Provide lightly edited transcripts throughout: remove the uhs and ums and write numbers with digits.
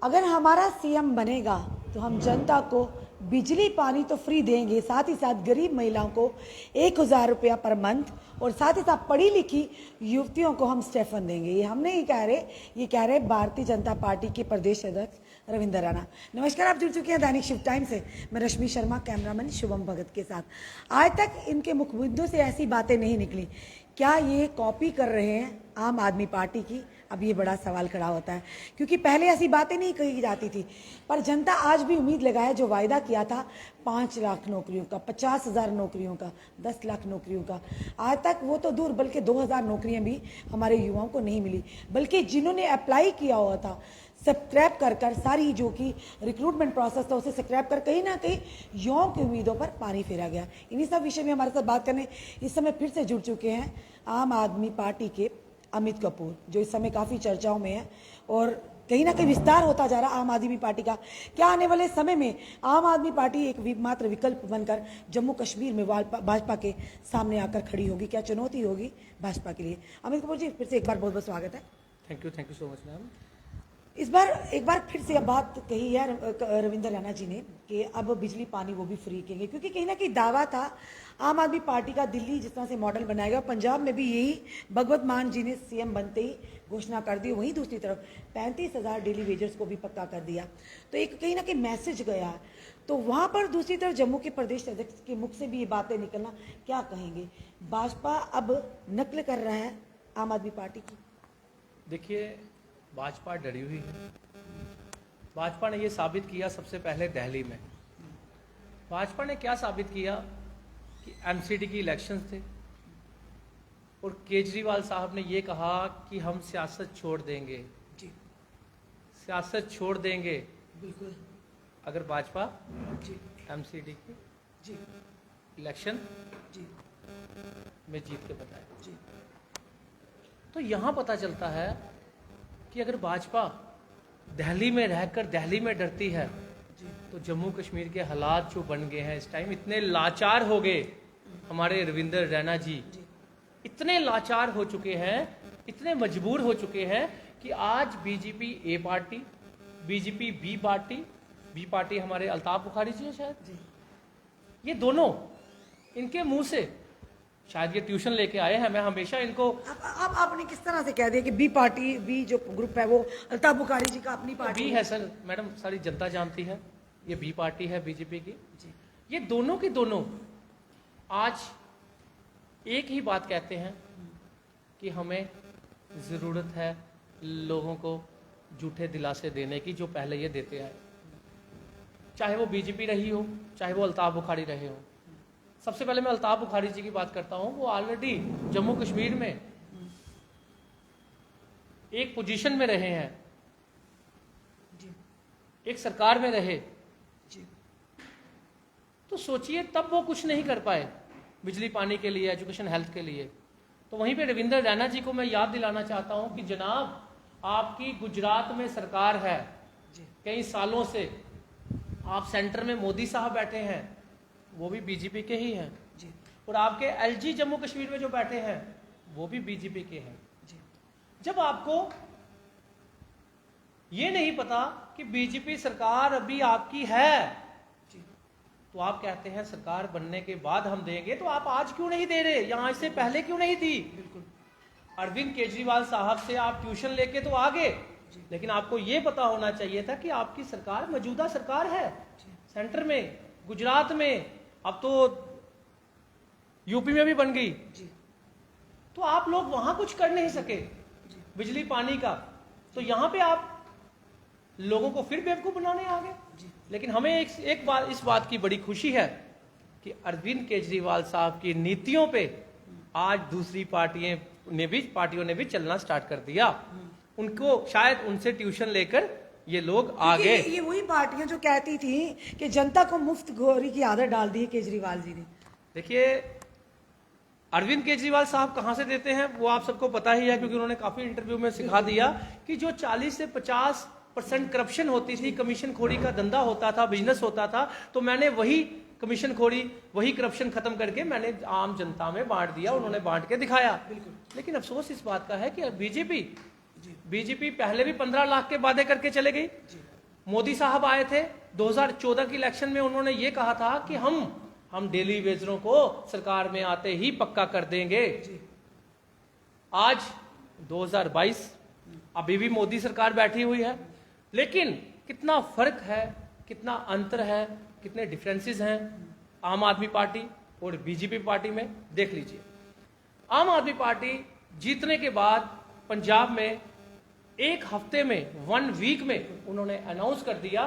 अगर हमारा सीएम बनेगा तो हम जनता को बिजली पानी तो फ्री देंगे, साथ ही साथ गरीब महिलाओं को 1,000 रुपया पर मंथ, और साथ ही साथ पढ़ी लिखी युवतियों को हम स्टेफन देंगे। ये हम नहीं कह रहे, ये कह रहे भारतीय जनता पार्टी के प्रदेश अध्यक्ष रविंद्र राणा। नमस्कार, आप जुड़ चुके हैं दैनिक शिव टाइम से। मैं रश्मि शर्मा, कैमरामैन शुभम भगत के साथ। आज तक इनके मुखबिंदु से ऐसी बातें नहीं निकली। क्या ये कॉपी कर रहे हैं आम आदमी पार्टी की? अब ये बड़ा सवाल खड़ा होता है, क्योंकि पहले ऐसी बातें नहीं कही जाती थी। पर जनता आज भी उम्मीद लगाए, जो वायदा किया था 5 लाख नौकरियों का, 50,000 नौकरियों का, 10 लाख नौकरियों का, आज तक वो तो दूर, बल्कि 2,000 नौकरियां भी हमारे युवाओं को नहीं मिली। बल्कि जिन्होंने अप्लाई किया हुआ था, सब्सक्राइब कर सारी जो कि रिक्रूटमेंट प्रोसेस था, उसे सब्सक्राइब कर कहीं ना कहीं युवाओं की उम्मीदों पर पानी फेरा गया। इन्हीं सब विषय में हमारे साथ बात करने इस समय फिर से जुड़ चुके हैं आम आदमी पार्टी के अमित कपूर, जो इस समय काफ़ी चर्चाओं में है और कहीं ना कहीं विस्तार होता जा रहा आम आदमी पार्टी का। क्या आने वाले समय में आम आदमी पार्टी एक मात्र विकल्प बनकर जम्मू कश्मीर में भाजपा के सामने आकर खड़ी होगी? क्या चुनौती होगी भाजपा के लिए? अमित कपूर जी, फिर से एक बार बहुत बहुत स्वागत है। Thank you so much ma'am. इस बार एक बार फिर से अब बात कही है रविंद्र राणा जी ने कि अब बिजली पानी वो भी फ्री करेंगे, क्योंकि कहीं ना कहीं दावा था आम आदमी पार्टी का, दिल्ली जिस तरह से मॉडल बनाएगा, पंजाब में भी यही भगवत मान जी ने सीएम बनते ही घोषणा कर दी। वहीं दूसरी तरफ 35,000 डेली वेजर्स को भी पक्का कर दिया, तो एक कहीं ना कहीं मैसेज गया। तो वहां पर दूसरी तरफ जम्मू के प्रदेश अध्यक्ष के मुख से भी ये बातें निकलना, क्या कहेंगे? भाजपा अब नकल कर रहा है आम आदमी पार्टी की? देखिए, भाजपा डरी हुई है। भाजपा ने ये साबित किया सबसे पहले दिल्ली में। भाजपा ने क्या साबित किया कि एमसीडी की इलेक्शंस थे और केजरीवाल साहब ने ये कहा कि हम सियासत छोड़ देंगे जी, सियासत छोड़ देंगे बिल्कुल अगर भाजपा जी एमसीडी की जी इलेक्शन जी में जीत के बताए। जी। तो यहाँ पता चलता है कि अगर भाजपा दिल्ली में रहकर दिल्ली में डरती है, तो जम्मू कश्मीर के हालात जो बन गए हैं इस टाइम, इतने लाचार हो गए हमारे रविंद्र रैना जी, इतने लाचार हो चुके हैं, इतने मजबूर हो चुके हैं कि आज बीजेपी ए पार्टी, बीजेपी बी पार्टी हमारे अल्ताफ बुखारी जी हैं शायद, ये दोनों इनके मुंह से शायद ये ट्यूशन लेके आए हैं। मैं हमेशा इनको अब आपने किस तरह से कह दिया कि बी पार्टी, बी जो ग्रुप है वो अल्ताफ बुखारी जी का अपनी पार्टी बी है सर, मैडम सारी जनता जानती है, ये बी पार्टी है बीजेपी की। ये दोनों के दोनों आज एक ही बात कहते हैं कि हमें ज़रूरत है लोगों को झूठे दिलासे देने की, जो पहले ये देते आए, चाहे वो बीजेपी रही हो, चाहे वो अल्ताफ बुखारी रहे हो। सबसे पहले मैं अल्ताफ बुखारी जी की बात करता हूं। वो ऑलरेडी जम्मू कश्मीर में एक पोजीशन में रहे हैं, एक सरकार में रहे, तो सोचिए तब वो कुछ नहीं कर पाए बिजली पानी के लिए, एजुकेशन हेल्थ के लिए। तो वहीं पे रविंद्र रैना जी को मैं याद दिलाना चाहता हूं कि जनाब, आपकी गुजरात में सरकार है कई सालों से, आप सेंटर में मोदी साहब बैठे हैं, वो भी बीजेपी के ही हैं जी। और आपके एलजी जम्मू कश्मीर में जो बैठे हैं वो भी बीजेपी के हैं जी। जब आपको ये नहीं पता कि बीजेपी सरकार अभी आपकी है जी, तो आप कहते हैं सरकार बनने के बाद हम देंगे। तो आप आज क्यों नहीं दे रहे, यहां इससे पहले क्यों नहीं दी? बिल्कुल, अरविंद केजरीवाल साहब से आप ट्यूशन लेके तो आ गए, लेकिन आपको ये पता होना चाहिए था कि आपकी सरकार मौजूदा सरकार है सेंटर में, गुजरात में, अब तो यूपी में भी बन गई जी। तो आप लोग वहां कुछ कर नहीं सके बिजली पानी का, तो यहां पे आप लोगों को फिर बेवकूफ बनाने आ गए। लेकिन हमें एक बात, इस बात की बड़ी खुशी है कि अरविंद केजरीवाल साहब की नीतियों पे आज दूसरी पार्टियों ने भी चलना स्टार्ट कर दिया। उनको शायद उनसे ट्यूशन लेकर ये लोग आगे, ये वही पार्टियां जो कहती थी कि जनता को मुफ्त गोरी की आदत डाल दी है केजरीवाल जी ने। देखिए, अरविंद केजरीवाल साहब कहां से देते हैं वो आप सबको पता ही है, क्योंकि उन्होंने काफी इंटरव्यू में सिखा दिया कि जो 40 से 50% करप्शन होती थी, कमीशन खोरी का धंधा होता था, बिजनेस होता था, तो मैंने वही कमीशन खोरी, वही करप्शन खत्म करके मैंने आम जनता में बांट दिया, उन्होंने बांट के दिखाया। लेकिन अफसोस इस बात का है कि बीजेपी बीजेपी पहले भी 15 लाख के वादे करके चले गई। मोदी साहब आए थे 2014 की इलेक्शन में, उन्होंने ये कहा था कि हम डेली वेजरों को सरकार में आते ही पक्का कर देंगे। आज 2022, अभी भी मोदी सरकार बैठी हुई है, लेकिन कितना फर्क है, कितना अंतर है, कितने डिफरेंसेस हैं आम आदमी पार्टी और बीजेपी पार्टी में, देख लीजिए। आम आदमी पार्टी जीतने के बाद पंजाब में एक हफ्ते में, 1 वीक में उन्होंने अनाउंस कर दिया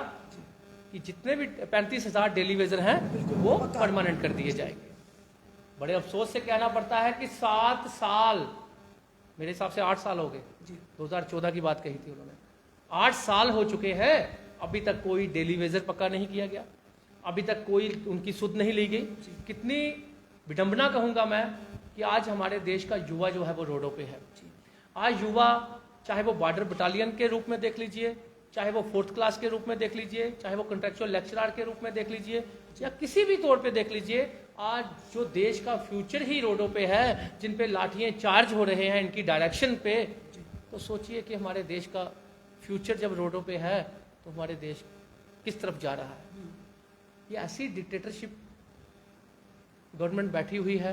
कि जितने भी 35,000 डेली वेजर हैं वो परमानेंट कर दिए जाएंगे। बड़े अफसोस से कहना पड़ता है कि 7 साल, मेरे हिसाब से 8 साल हो गए, 2014 की बात कही थी उन्होंने, 8 साल हो चुके हैं, अभी तक कोई डेली वेजर पक्का नहीं किया गया, अभी तक कोई उनकी सुध नहीं ली गई। कितनी विडंबना कहूंगा मैं कि आज हमारे देश का युवा जो है वो रोडों पे है। आज युवा, चाहे वो बॉर्डर बटालियन के रूप में देख लीजिए, चाहे वो 4th क्लास के रूप में देख लीजिए, चाहे वो कॉन्ट्रेक्चुअल लेक्चरर के रूप में देख लीजिए, या किसी भी तौर पे देख लीजिए, आज जो देश का फ्यूचर ही रोडों पे है, जिन पे लाठियां चार्ज हो रहे हैं इनकी डायरेक्शन पे, तो सोचिए कि हमारे देश का फ्यूचर जब रोडों पे है तो हमारे देश किस तरफ जा रहा है। ये ऐसी डिक्टेटरशिप गवर्नमेंट बैठी हुई है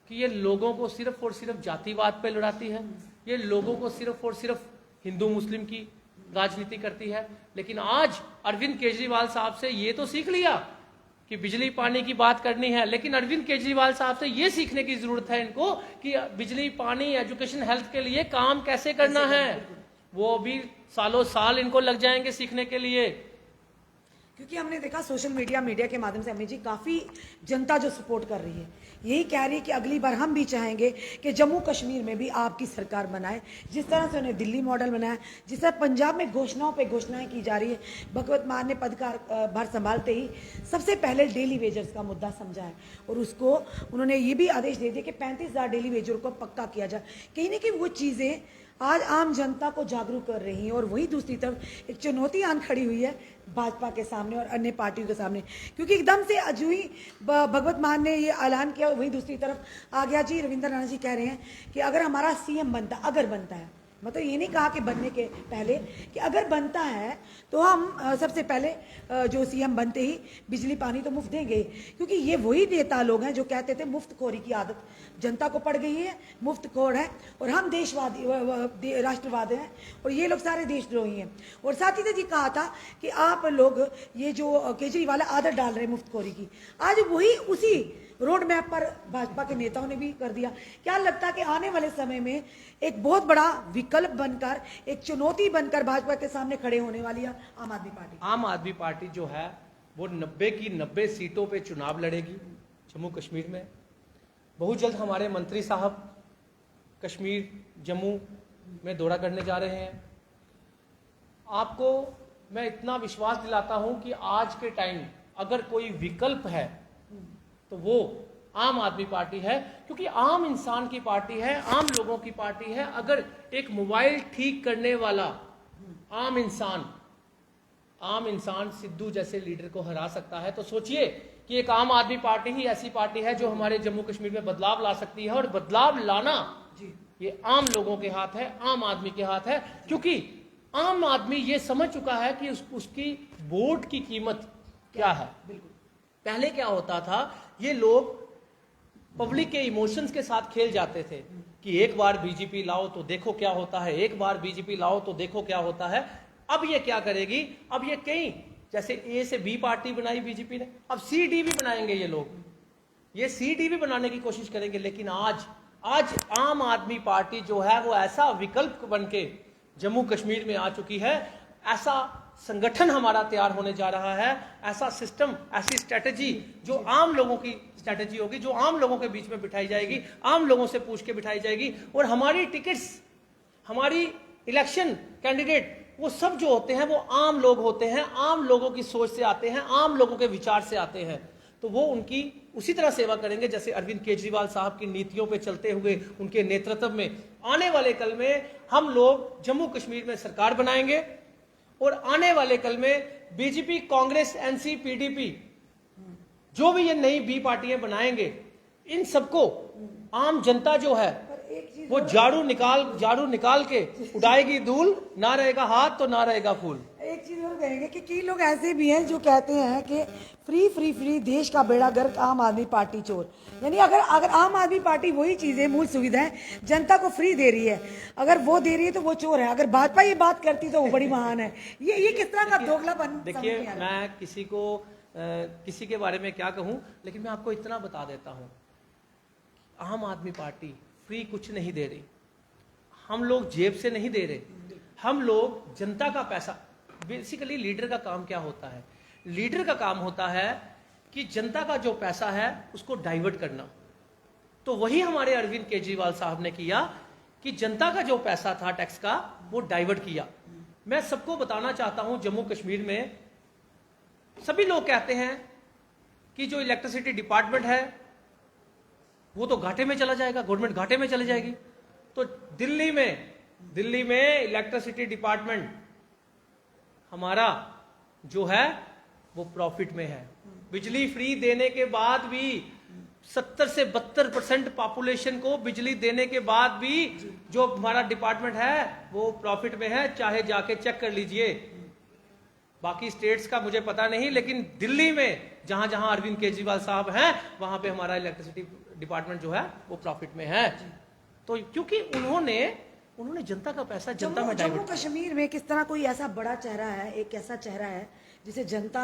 कि ये लोगों को सिर्फ और सिर्फ जातिवाद पे लड़ाती है, ये लोगों को सिर्फ और सिर्फ हिंदू मुस्लिम की राजनीति करती है। लेकिन आज अरविंद केजरीवाल साहब से ये तो सीख लिया कि बिजली पानी की बात करनी है, लेकिन अरविंद केजरीवाल साहब से ये सीखने की जरूरत है इनको कि बिजली पानी, एजुकेशन, हेल्थ के लिए काम कैसे करना है। वो भी सालों साल इनको लग जाएंगे सीखने के लिए। क्योंकि हमने देखा सोशल मीडिया के माध्यम से अमित जी काफ़ी जनता जो सपोर्ट कर रही है, यही कह रही है कि अगली बार हम भी चाहेंगे कि जम्मू कश्मीर में भी आपकी सरकार बनाए, जिस तरह से उन्हें दिल्ली मॉडल बनाया, जिस तरह पंजाब में घोषणाओं पे घोषणाएं की जा रही है। भगवत मान ने पदकार भार संभालते ही सबसे पहले डेली वेजर्स का मुद्दा समझा है और उसको उन्होंने ये भी आदेश दे दिया कि 35,000 डेली वेजर को पक्का किया जाए। कहीं ना कहीं वो चीज़ें आज आम जनता को जागरूक कर रही हैं और वही दूसरी तरफ एक चुनौती आन खड़ी हुई है भाजपा के सामने और अन्य पार्टियों के सामने, क्योंकि एकदम से जो ही भगवत मान ने ये ऐलान किया, वही दूसरी तरफ आ गया जी रविंद्र राणा जी कह रहे हैं कि अगर हमारा सीएम बनता, अगर बनता है, मतलब ये नहीं कहा कि बनने के पहले, कि अगर बनता है तो हम सबसे पहले जो सीएम बनते ही बिजली पानी तो मुफ्त देंगे, क्योंकि ये वही नेता लोग हैं जो कहते थे मुफ्तखोरी की आदत जनता को पड़ गई है, मुफ्तखोर है और हम देशवादी राष्ट्रवादी हैं और ये लोग सारे देशद्रोही हैं। और साथ ही जी कहा था कि आप लोग ये जो केजरीवाल आदत डाल रहे हैं मुफ्तखोरी की, आज वही उसी रोड मैप पर भाजपा के नेताओं ने भी कर दिया। क्या लगता है कि आने वाले समय में एक बहुत बड़ा विकल्प बनकर, एक चुनौती बनकर भाजपा के सामने खड़े होने वाली है आम आदमी पार्टी? आम आदमी पार्टी जो है वो 90 की 90 सीटों पे चुनाव लड़ेगी जम्मू कश्मीर में। बहुत जल्द हमारे मंत्री साहब कश्मीर, जम्मू में दौरा करने जा रहे हैं। आपको मैं इतना विश्वास दिलाता हूं कि आज के टाइम अगर कोई विकल्प है तो वो आम आदमी पार्टी है, क्योंकि आम इंसान की पार्टी है, आम लोगों की पार्टी है। अगर एक मोबाइल ठीक करने वाला आम इंसान सिद्धू जैसे लीडर को हरा सकता है, तो सोचिए कि एक आम आदमी पार्टी ही ऐसी पार्टी है जो हमारे जम्मू कश्मीर में बदलाव ला सकती है। और बदलाव लाना ये आम लोगों के हाथ है, आम आदमी के हाथ है, क्योंकि आम आदमी ये समझ चुका है कि उसकी वोट की कीमत क्या है। बिल्कुल। पहले क्या होता था, ये लोग पब्लिक के इमोशंस के साथ खेल जाते थे कि एक बार बीजेपी लाओ तो देखो क्या होता है, एक बार बीजेपी लाओ तो देखो क्या होता है। अब ये क्या करेगी, अब ये कई, जैसे ए से बी पार्टी बनाई बीजेपी ने, अब सी डी भी बनाएंगे ये लोग, ये सी डी भी बनाने की कोशिश करेंगे। लेकिन आज आम आदमी पार्टी जो है वो ऐसा विकल्प बन के जम्मू कश्मीर में आ चुकी है, ऐसा संगठन हमारा तैयार होने जा रहा है, ऐसा सिस्टम, ऐसी स्ट्रेटेजी जो आम लोगों की स्ट्रेटेजी होगी, जो आम लोगों के बीच में बिठाई जाएगी, आम लोगों से पूछ के बिठाई जाएगी। और हमारी टिकट्स, हमारी इलेक्शन कैंडिडेट, वो सब जो होते हैं वो आम लोग होते हैं, आम लोगों की सोच से आते हैं, आम लोगों के विचार से आते हैं। तो वो उनकी उसी तरह सेवा करेंगे जैसे अरविंद केजरीवाल साहब की नीतियों पे चलते हुए उनके नेतृत्व में आने वाले कल में हम लोग जम्मू कश्मीर में सरकार बनाएंगे। और आने वाले कल में बीजेपी, कांग्रेस, एनसी, पीडीपी, जो भी ये नई बी पार्टियां बनाएंगे, इन सबको आम जनता जो है एक चीज वो झाड़ू निकाल के उड़ाएगी धूल, ना रहेगा हाथ तो ना रहेगा फूल। एक चीज और कहेंगे कि कई लोग ऐसे भी हैं जो कहते हैं कि फ्री फ्री फ्री देश का बेड़ा गर्क, आम आदमी पार्टी चोर। यानी अगर आम आदमी पार्टी वही चीजें, मूल सुविधाएं जनता को फ्री दे रही है, अगर वो दे रही है तो वो चोर है, अगर भाजपा ये बात करती तो वो बड़ी महान है। ये किस तरह का दोगलापन? देखिए, मैं किसी के बारे में क्या कहूं, लेकिन मैं आपको इतना बता देता हूं, आम आदमी पार्टी फ्री कुछ नहीं दे रही। हम लोग जेब से नहीं दे रहे, हम लोग जनता का पैसा। बेसिकली लीडर का काम क्या होता है? लीडर का काम होता है कि जनता का जो पैसा है उसको डाइवर्ट करना। तो वही हमारे अरविंद केजरीवाल साहब ने किया कि जनता का जो पैसा था टैक्स का, वो डाइवर्ट किया। मैं सबको बताना चाहता हूं, जम्मू कश्मीर में सभी लोग कहते हैं कि जो इलेक्ट्रिसिटी डिपार्टमेंट है वो तो घाटे में चला जाएगा, गवर्नमेंट घाटे में चली जाएगी। तो दिल्ली में इलेक्ट्रिसिटी डिपार्टमेंट हमारा जो है वो प्रॉफिट में है। बिजली फ्री देने के बाद भी 70 से 72% पॉपुलेशन को बिजली देने के बाद भी जो हमारा डिपार्टमेंट है वो प्रॉफिट में है। चाहे जाके चेक कर लीजिए, बाकी स्टेट्स का मुझे पता नहीं, लेकिन दिल्ली में जहां जहां अरविंद केजरीवाल साहब हैं वहां पे हमारा इलेक्ट्रिसिटी डिपार्टमेंट जो है वो प्रॉफिट में है। तो क्योंकि उन्होंने जनता का पैसा जनता में जम्मू कश्मीर में किस तरह कोई ऐसा बड़ा चेहरा है, एक ऐसा चेहरा है जिसे जनता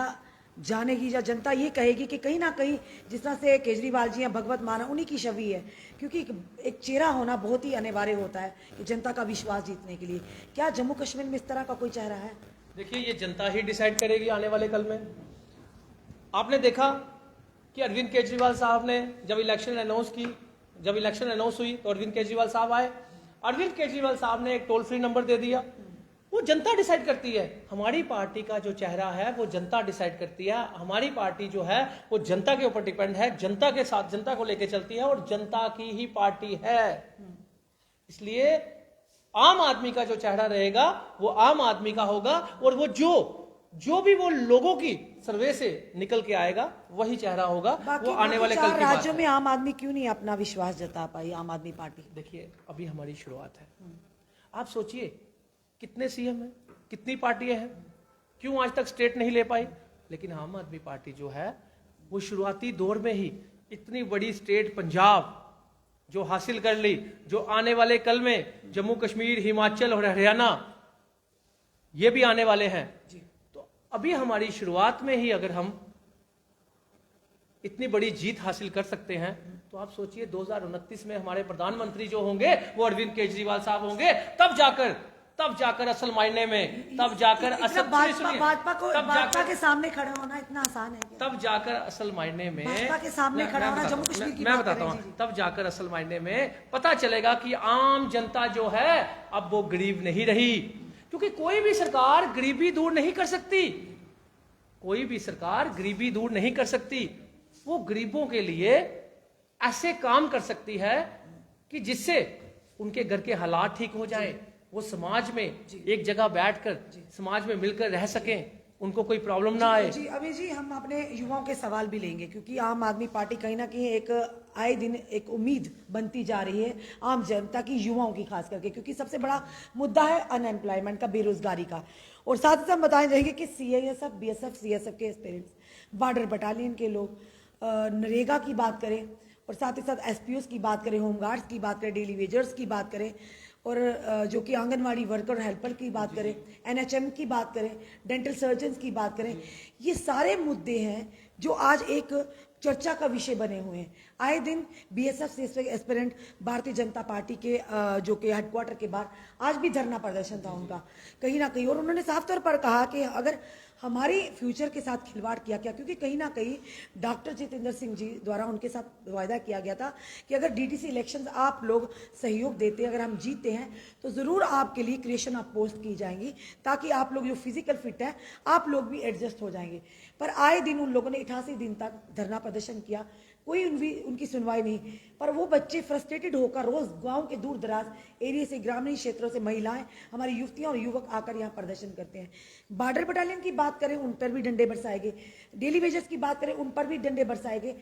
जानेगी या जनता ये कहेगी कि कहीं ना कहीं जिस तरह से केजरीवाल जी या भगवत माना उन्हीं की छवि है, क्योंकि एक चेहरा होना बहुत ही अनिवार्य होता है कि जनता का विश्वास जीतने के लिए। क्या जम्मू कश्मीर में इस तरह का कोई चेहरा है? देखिए, ये जनता ही डिसाइड करेगी आने वाले कल में। आपने देखा कि अरविंद केजरीवाल साहब ने जब इलेक्शन अनाउंस हुई तो अरविंद केजरीवाल साहब आए। अरविंद केजरीवाल साहब ने एक टोल फ्री नंबर दे दिया। वो जनता डिसाइड करती है। हमारी पार्टी का जो चेहरा है वो जनता डिसाइड करती है। हमारी पार्टी जो है वो जनता के ऊपर डिपेंड है, जनता के साथ, जनता को लेकर चलती है और जनता की ही पार्टी है। इसलिए आम आदमी का जो चेहरा रहेगा वो आम आदमी का होगा, और वो जो भी वो लोगों की सर्वे से निकल के आएगा वही चेहरा होगा। वो आने वाले कल की बात है। राज्यों में आम आदमी क्यों नहीं अपना विश्वास जता पाई, आम आदमी पार्टी? देखिए, अभी हमारी शुरुआत है। आप सोचिए कितने सीएम हैं, कितनी पार्टियां हैं, क्यों आज तक स्टेट नहीं ले पाई? लेकिन आम आदमी पार्टी जो है वो शुरुआती दौर में ही इतनी बड़ी स्टेट पंजाब जो हासिल कर ली, जो आने वाले कल में जम्मू कश्मीर, हिमाचल और हरियाणा ये भी आने वाले हैं। तो अभी हमारी शुरुआत में ही अगर हम इतनी बड़ी जीत हासिल कर सकते हैं तो आप सोचिए 2029 में हमारे प्रधानमंत्री जो होंगे वो अरविंद केजरीवाल साहब होंगे। तब जाकर असल मायने में, तब जाकर भाजपा के सामने खड़ा होना इतना आसान है क्या? तब जाकर असल मायने में भाजपा के सामने खड़ा होना, जम्मू कश्मीर की मैं बताता हूँ, तब जाकर असल मायने में पता चलेगा कि आम जनता जो है अब वो गरीब नहीं रही। क्योंकि कोई भी सरकार गरीबी दूर नहीं कर सकती, कोई भी सरकार गरीबी दूर नहीं कर सकती। वो गरीबों के लिए ऐसे काम कर सकती है कि जिससे उनके घर के हालात ठीक हो जाएं, वो समाज में एक जगह बैठकर समाज में मिलकर रह सकें, उनको कोई प्रॉब्लम ना आए। जी अभी जी हम अपने युवाओं के सवाल भी लेंगे, क्योंकि आम आदमी पार्टी कहीं ना कहीं एक आए दिन एक उम्मीद बनती जा रही है आम जनता की, युवाओं की खास करके, क्योंकि सबसे बड़ा मुद्दा है अनएम्प्लॉयमेंट का, बेरोजगारी का। और साथ ही साथ बताए जाएंगे कि सीआईएसएफ, बीएसएफ, सीएसएफ के एस्पिरेंट्स, बॉर्डर बटालियन के लोग, नरेगा की बात करें, और साथ ही साथ एसपीओस की बात करें, होमगार्ड्स की बात करें, डेली वेजर्स की बात करें, और जो कि आंगनवाड़ी वर्कर हेल्पर की बात करें, एनएचएम की बात करें, डेंटल सर्जन्स की बात करें, ये सारे मुद्दे हैं जो आज एक चर्चा का विषय बने हुए हैं। आए दिन बीएसएफ से एस्पिरेंट भारतीय जनता पार्टी के जो कि हेडक्वार्टर के बाहर आज भी धरना प्रदर्शन था उनका कहीं ना कहीं, और उन्होंने साफ तौर पर कहा कि अगर हमारी फ्यूचर के साथ खिलवाड़ किया गया, क्योंकि कहीं ना कहीं डॉक्टर जितेंद्र सिंह जी द्वारा उनके साथ वायदा किया गया था कि अगर डीटीसी इलेक्शंस आप लोग सहयोग देते हैं, अगर हम जीतते हैं तो ज़रूर आपके लिए क्रिएशन ऑफ पोस्ट की जाएंगी, ताकि आप लोग जो फिजिकल फिट है आप लोग भी एडजस्ट हो जाएंगे। पर आए दिन उन लोगों ने 88 दिन तक धरना प्रदर्शन किया, कोई उनकी सुनवाई नहीं। पर वो बच्चे फ्रस्ट्रेटेड होकर रोज गांव के दूर दराज एरिया से, ग्रामीण क्षेत्रों से महिलाएं, हमारी युवतियां और युवक आकर यहाँ प्रदर्शन करते हैं। बॉर्डर बटालियन की बात करें, उन पर भी डंडे बरसाए गए, डेली वेजेस की बात करें, उन पर भी डंडे बरसाए गए।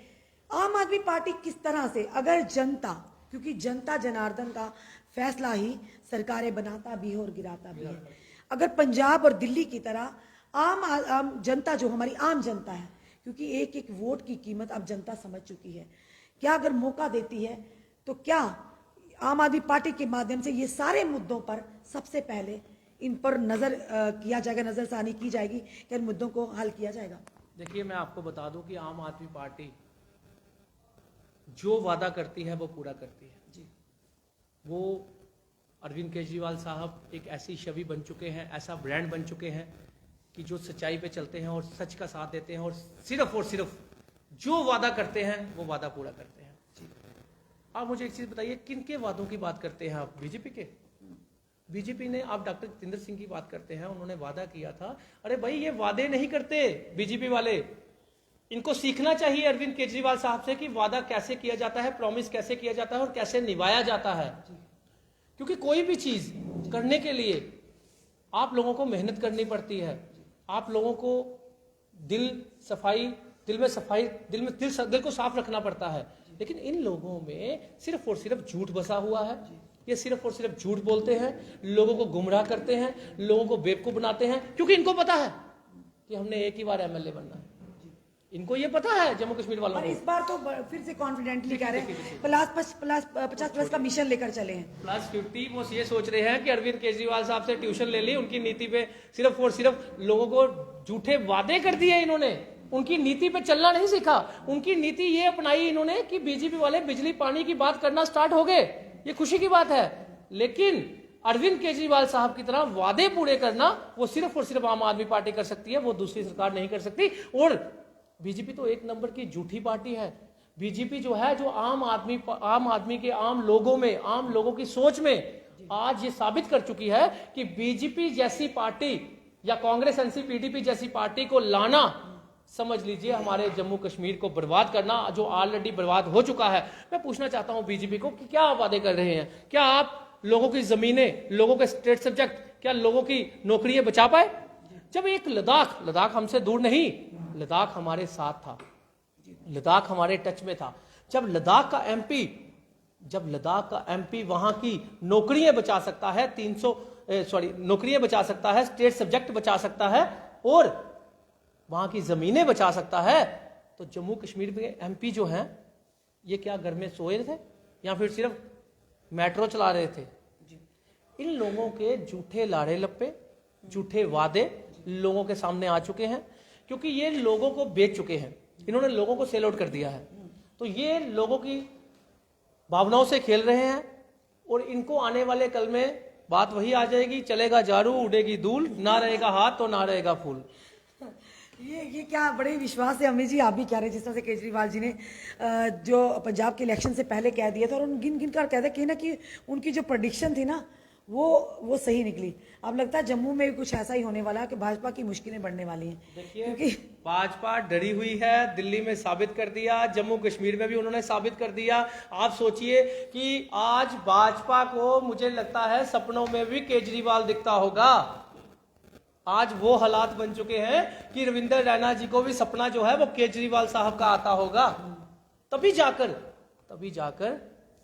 आम आदमी पार्टी किस तरह से, अगर जनता क्योंकि जनता जनार्दन का फैसला ही सरकारें बनाता भी है और गिराता भी है। अगर पंजाब और दिल्ली की तरह आम जनता, जो हमारी आम जनता है, क्योंकि एक एक वोट की कीमत अब जनता समझ चुकी है, क्या अगर मौका देती है तो क्या आम आदमी पार्टी के माध्यम से ये सारे मुद्दों पर सबसे पहले इन पर नजर किया जाएगा, नजरसानी की जाएगी कि इन मुद्दों को हल किया जाएगा। देखिए, मैं आपको बता दूं कि आम आदमी पार्टी जो वादा करती है वो पूरा करती है जी। वो अरविंद केजरीवाल साहब एक ऐसी छवि बन चुके हैं, ऐसा ब्रांड बन चुके हैं कि जो सच्चाई पे चलते हैं और सच का साथ देते हैं और सिर्फ जो वादा करते हैं वो वादा पूरा करते हैं। आप मुझे एक चीज बताइए, किन के वादों की बात करते हैं आप? बीजेपी के? बीजेपी ने, आप डॉक्टर जितेंद्र सिंह की बात करते हैं, उन्होंने वादा किया था। अरे भाई, ये वादे नहीं करते बीजेपी वाले, इनको सीखना चाहिए अरविंद केजरीवाल साहब से कि वादा कैसे किया जाता है, प्रॉमिस कैसे किया जाता है और कैसे निभाया जाता है। क्योंकि कोई भी चीज करने के लिए आप लोगों को मेहनत करनी पड़ती है, आप लोगों को दिल को साफ रखना पड़ता है। लेकिन इन लोगों में सिर्फ और सिर्फ झूठ बसा हुआ है। ये सिर्फ और सिर्फ झूठ बोलते हैं, लोगों को गुमराह करते हैं, लोगों को बेवकूफ बनाते हैं, क्योंकि इनको पता है कि हमने एक ही बार एमएलए बनना है। इनको ये पता है जम्मू कश्मीर वालों और को। इस बार तो फिर से कॉन्फिडेंटली कह रहे हैं +50+ का मिशन लेकर चले हैं। +50 वो ये सोच रहे हैं कि अरविंद केजरीवाल साहब से ट्यूशन ले ली, उनकी नीति पे सिर्फ और सिर्फ लोगों को झूठे वादे कर दिए इन्होंने, उनकी नीति पे चलना नहीं सीखा। उनकी नीति ये अपनाई इन्होंने कि बीजेपी वाले बिजली पानी की बात करना स्टार्ट हो गए, ये खुशी की बात है। लेकिन अरविंद केजरीवाल साहब की तरह वादे पूरे करना वो सिर्फ और सिर्फ आम आदमी पार्टी कर सकती है, वो दूसरी सरकार नहीं कर सकती। और बीजेपी तो एक नंबर की झूठी पार्टी है। बीजेपी जो है, जो आम आदमी के आम लोगों में, आम लोगों की सोच में आज ये साबित कर चुकी है कि बीजेपी जैसी पार्टी या कांग्रेस एनसीपीडीपी जैसी पार्टी को लाना, समझ लीजिए हमारे जम्मू कश्मीर को बर्बाद करना, जो ऑलरेडी बर्बाद हो चुका है। मैं पूछना चाहता हूं बीजेपी को कि क्या आप वादे कर रहे हैं? क्या आप लोगों की जमीनें, लोगों के स्टेट सब्जेक्ट, क्या लोगों की नौकरियां बचा पाए? जब एक लद्दाख हमसे दूर नहीं, लद्दाख हमारे साथ था, लद्दाख हमारे टच में था। जब लद्दाख का एमपी वहां की नौकरियां बचा सकता है, नौकरियां बचा सकता है, स्टेट सब्जेक्ट बचा सकता है और वहां की जमीनें बचा सकता है, तो जम्मू कश्मीर में एमपी जो हैं, ये क्या घर में सोए थे या फिर सिर्फ मेट्रो चला रहे थे? इन लोगों के झूठे लाड़े लप्पे, झूठे वादे लोगों के सामने आ चुके हैं, क्योंकि ये लोगों को बेच चुके हैं, इन्होंने लोगों को सेल आउट कर दिया है। तो ये लोगों की भावनाओं से खेल रहे हैं और इनको आने वाले कल में बात वही आ जाएगी, चलेगा झाड़ू उड़ेगी धूल, ना रहेगा हाथ तो ना रहेगा फूल। ये क्या बड़े विश्वास से अमित जी आप भी कह रहे हैं, जिस तरह से केजरीवाल जी ने जो पंजाब के इलेक्शन से पहले कह दिया था और गिन गिन कर कहते कहीं ना कि उनकी जो प्रेडिक्शन थी ना वो सही निकली। अब लगता है जम्मू में भी कुछ ऐसा ही होने वाला है कि भाजपा की मुश्किलें बढ़ने वाली हैं। देखिए, भाजपा डरी हुई है, दिल्ली में साबित कर दिया, जम्मू कश्मीर में भी उन्होंने साबित कर दिया। आप सोचिए कि आज भाजपा को, मुझे लगता है सपनों में भी केजरीवाल दिखता होगा। आज वो हालात बन चुके हैं कि रविंद्र रैना जी को भी सपना जो है वो केजरीवाल साहब का आता होगा। तभी जाकर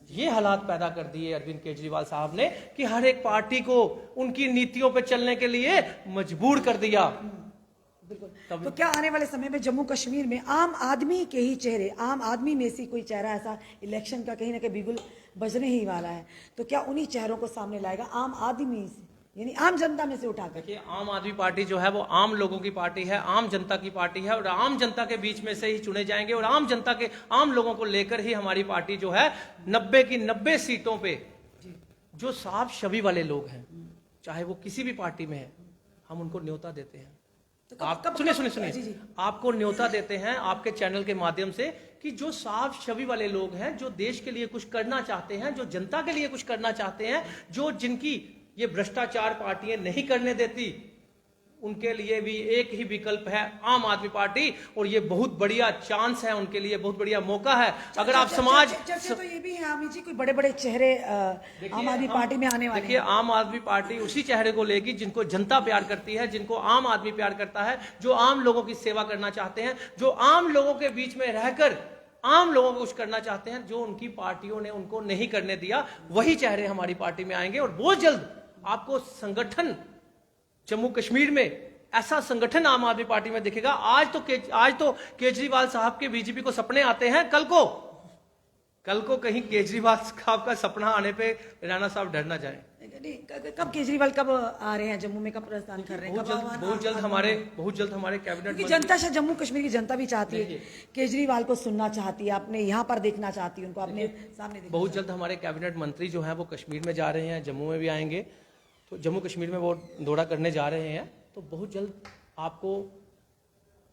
ये हालात पैदा कर दिए अरविंद केजरीवाल साहब ने कि हर एक पार्टी को उनकी नीतियों पे चलने के लिए मजबूर कर दिया। बिल्कुल। तो क्या आने वाले समय में जम्मू कश्मीर में आम आदमी के ही चेहरे, आम आदमी में से कोई चेहरा ऐसा इलेक्शन का कहीं ना कहीं बिगुल बजने ही वाला है, तो क्या उन्हीं चेहरों को सामने लाएगा आम आदमी से, यानी आम जनता में से उठाकर? देखिए, आम आदमी पार्टी जो है वो आम लोगों की पार्टी है, आम जनता की पार्टी है और आम जनता के बीच में से ही चुने जाएंगे और आम जनता के, आम लोगों को लेकर ही हमारी पार्टी जो है 90 की 90 सीटों पे जो साफ छवि वाले लोग हैं, चाहे वो किसी भी पार्टी में है, हम उनको न्योता देते हैं। तो आप सुनिए, आपको न्योता देते हैं आपके चैनल के माध्यम से कि जो साफ छवि वाले लोग हैं, जो देश के लिए कुछ करना चाहते हैं, जो जनता के लिए कुछ करना चाहते हैं, जो जिनकी ये भ्रष्टाचार पार्टियां नहीं करने देती, उनके लिए भी एक ही विकल्प है आम आदमी पार्टी। और ये बहुत बढ़िया चांस है उनके लिए, बहुत बढ़िया मौका है। अगर आप समाज तो ये भी है आमिर जी, कोई बड़े बड़े चेहरे आम आदमी पार्टी में आने वाले। देखिए, आम आदमी पार्टी उसी चेहरे को लेगी जिनको जनता प्यार करती है, जिनको आम आदमी प्यार करता है, जो आम लोगों की सेवा करना चाहते हैं, जो आम लोगों के बीच में रहकर आम लोगों को कुछ करना चाहते हैं जो उनकी पार्टियों ने उनको नहीं करने दिया, वही चेहरे हमारी पार्टी में आएंगे। और बहुत जल्द आपको संगठन जम्मू कश्मीर में, ऐसा संगठन आम आदमी पार्टी में दिखेगा। आज तो केजरीवाल साहब के बीजेपी को सपने आते हैं, कल को कहीं केजरीवाल साहब का सपना आने पे राणा साहब डर ना जाए। कब केजरीवाल कब आ रहे हैं जम्मू में, कब प्रस्थान कर रहे हैं? बहुत जल्द हमारे कैबिनेट क्योंकि जनता शायद जम्मू कश्मीर की जनता भी चाहती है, केजरीवाल को सुनना चाहती है, अपने यहाँ पर देखना चाहती है, उनको अपने सामने देखना। बहुत जल्द हमारे कैबिनेट मंत्री जो हैं वो कश्मीर में जा रहे हैं, जम्मू में भी आएंगे, तो जम्मू कश्मीर में वो दौरा करने जा रहे हैं। तो बहुत जल्द आपको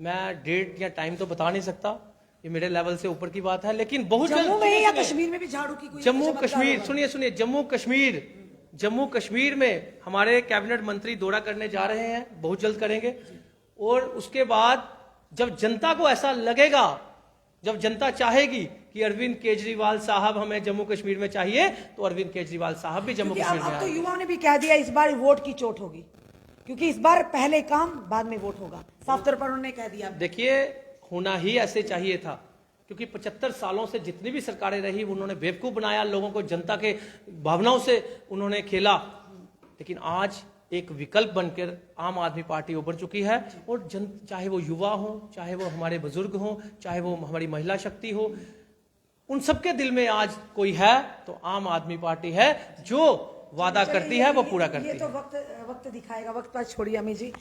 मैं डेट या टाइम तो बता नहीं सकता, ये मेरे लेवल से ऊपर की बात है, लेकिन बहुत जल्द जम्मू में या कश्मीर में भी झाड़ू की कोई जम्मू कश्मीर, सुनिए, जम्मू कश्मीर में हमारे कैबिनेट मंत्री दौरा करने जा रहे हैं, बहुत जल्द करेंगे। और उसके बाद जब जनता को ऐसा लगेगा, जब जनता चाहेगी कि अरविंद केजरीवाल साहब हमें जम्मू कश्मीर में चाहिए, तो अरविंद केजरीवाल साहब भी जम्मू कश्मीर में अब तो युवाओं ने भी कह दिया इस बार वोट की चोट होगी, क्योंकि इस बार पहले काम बाद में वोट होगा, साफ तौर पर उन्होंने कह दिया। देखिए, होना ही ऐसे चाहिए था, क्योंकि 75 सालों से जितनी भी सरकारें रही उन्होंने बेवकूफ बनाया लोगों को, जनता के भावनाओं से उन्होंने खेला। लेकिन आज एक विकल्प बनकर आम आदमी पार्टी उभर चुकी है, और चाहे वो युवा हो, चाहे वो हमारे बुजुर्ग हो, चाहे वो हमारी महिला शक्ति हो, उन सबके दिल में आज कोई है तो आम आदमी पार्टी है, जो वादा करती है वो पूरा करती है। ये तो वक्त दिखाएगा, वक्त पर छोड़िए अमित जी।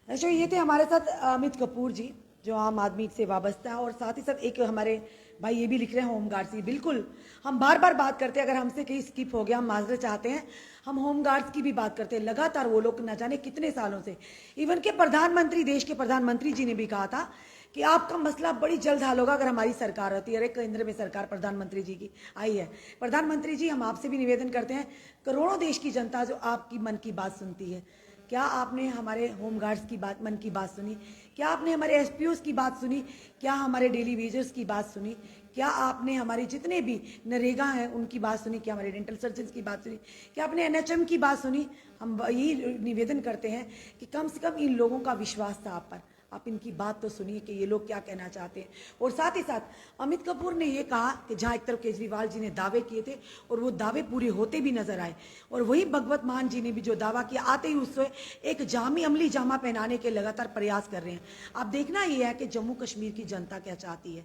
अच्छा, ये थे हमारे साथ अमित कपूर जी, जो आम आदमी से वाबस्ता है, और साथ ही साथ एक हमारे भाई ये भी लिख रहे हैं होमगार्ड्स की। बिल्कुल, हम बार बार बात करते हैं, अगर हमसे कहीं स्किप हो गया हम माजरत चाहते हैं, हम होमगार्ड्स की भी बात करते हैं। लगातार वो लोग न जाने कितने सालों से, इवन के प्रधानमंत्री, देश के प्रधानमंत्री जी ने भी कहा था कि आपका मसला बड़ी जल्द हल होगा अगर हमारी सरकार रहती है। अरे, केंद्र में सरकार प्रधानमंत्री जी की आई है। प्रधानमंत्री जी, हम आपसे भी निवेदन करते हैं, करोड़ों देश की जनता जो आपकी मन की बात सुनती है, क्या आपने हमारे होमगार्ड्स की बात, मन की बात सुनी? क्या आपने हमारे एसपीओस की बात सुनी? क्या हमारे डेली वेजर्स की बात सुनी? क्या आपने हमारे जितने भी नरेगा हैं उनकी बात सुनी? क्या हमारे डेंटल सर्जन्स की बात सुनी? क्या आपने एनएचएम की बात सुनी? हम यही निवेदन करते हैं कि कम से कम इन लोगों का विश्वास था आप पर, आप इनकी बात तो सुनिए कि ये लोग क्या कहना चाहते हैं। और साथ ही साथ अमित कपूर ने ये कहा कि जहाँ एक तरफ केजरीवाल जी ने दावे किए थे और वो दावे पूरे होते भी नजर आए, और वही भगवत मान जी ने भी जो दावा किया, आते ही उससे एक जामी अमली जामा पहनाने के लगातार प्रयास कर रहे हैं। अब देखना ये है कि जम्मू कश्मीर की जनता क्या चाहती है,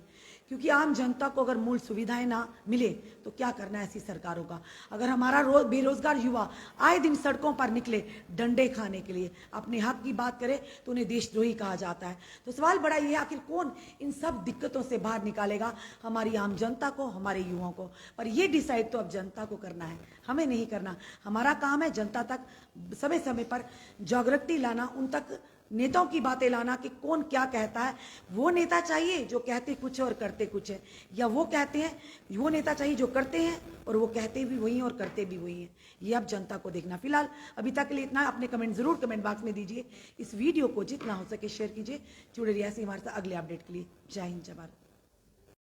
क्योंकि आम जनता को अगर मूल सुविधाएं ना मिले तो क्या करना है ऐसी सरकारों का। अगर हमारा बेरोजगार युवा आए दिन सड़कों पर निकले डंडे खाने के लिए, अपने हक की बात करे तो उन्हें देशद्रोही कहा जाता है। तो सवाल बड़ा ये है, आखिर कौन इन सब दिक्कतों से बाहर निकालेगा? हमारी आम जनता को, हमारे युवाओं को। पर ये डिसाइड तो अब जनता को करना है, हमें नहीं करना। हमारा काम है जनता तक समय समय पर जागृति लाना, उन तक नेताओं की बातें लाना कि कौन क्या कहता है। वो नेता चाहिए जो कहते कुछ है और करते कुछ है, या वो कहते हैं, वो नेता चाहिए जो करते हैं और वो कहते भी वही हैं और करते भी वही हैं। ये अब जनता को देखना। फिलहाल अभी तक के लिए इतना। अपने कमेंट जरूर कमेंट बॉक्स में दीजिए। इस वीडियो को जितना हो सके शेयर कीजिए। जुड़े रहिए ऐसे हमारे साथ अगले अपडेट के लिए। जय हिंद, जय भारत।